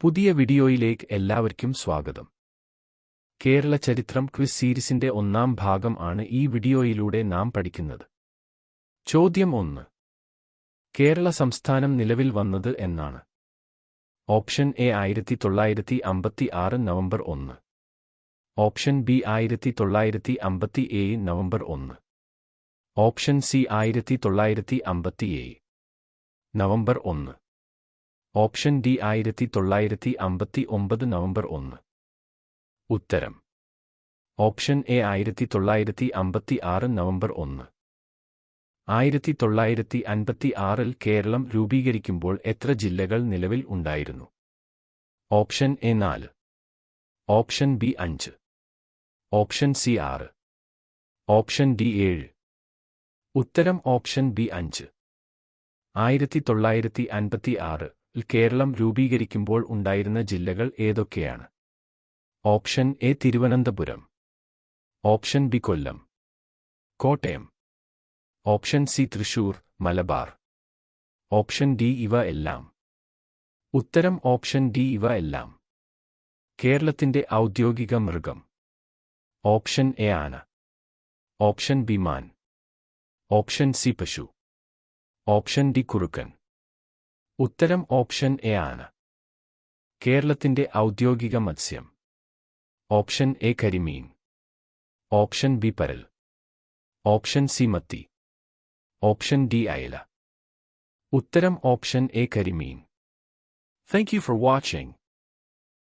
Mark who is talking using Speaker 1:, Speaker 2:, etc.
Speaker 1: പുതിയ വീഡിയോയിലേക്ക് എല്ലാവർക്കും സ്വാഗതം. കേരള ചരിത്രം ക്വിസ് സീരീസിന്റെ ഒന്നാം ഭാഗം ആണ് ഈ വീഡിയോയിലൂടെ നാം പഠിക്കുന്നത്. ചോദ്യം 1. കേരള സംസ്ഥാനം നിലവിൽ വന്നത് എന്നാണ്? Option A 1956 November 1. Option B 1957 November 1. Option C 1957 November 1. Option D 1959 November 1. ഉത്തരം ഓപ്ഷൻ എ 1956 നവംബർ 1. 1956-ൽ കേരളം രൂപീകരിക്കുമ്പോൾ എത്ര ജില്ലകൾ നിലവിൽ ഉണ്ടായിരുന്നു? Option A 4. Option B 5. Option C 6. Option D 7. ഉത്തരം ഓപ്ഷൻ ബി 5. 1956-ൽ കേരളം രൂപീകരിക്കുമ്പോൾ ഉണ്ടായിരുന്ന ജില്ലകൾ ഏതൊക്കെയാണ്? Option A Thiruvananthapuram. Option B Kollam, Kottayam. Option C Thrissur, Malabar. Option D ഇവ എല്ലാം. ഉത്തരം ഓപ്ഷൻ ഡി ഇവ എല്ലാം. കേരളത്തിന്റെ ഔദ്യോഗിക മൃഗം? ഓപ്ഷൻ എ ആന. ഓപ്ഷൻ ബി മാൻ. ഓപ്ഷൻ സി പശു. ഓപ്ഷൻ ഡി കുറുക്കൻ. ഉത്തരം ഓപ്ഷൻ എ ആന. കേരളത്തിന്റെ ഔദ്യോഗിക മത്സ്യം? ഓപ്ഷൻ എ കരിമീൻ. ഓപ്ഷൻ ബി പരൽ. ഓപ്ഷൻ സി മത്തി. ഓപ്ഷൻ ഡി അയല. ഉത്തരം ഓപ്ഷൻ എ കരിമീൻ. Thank you for watching.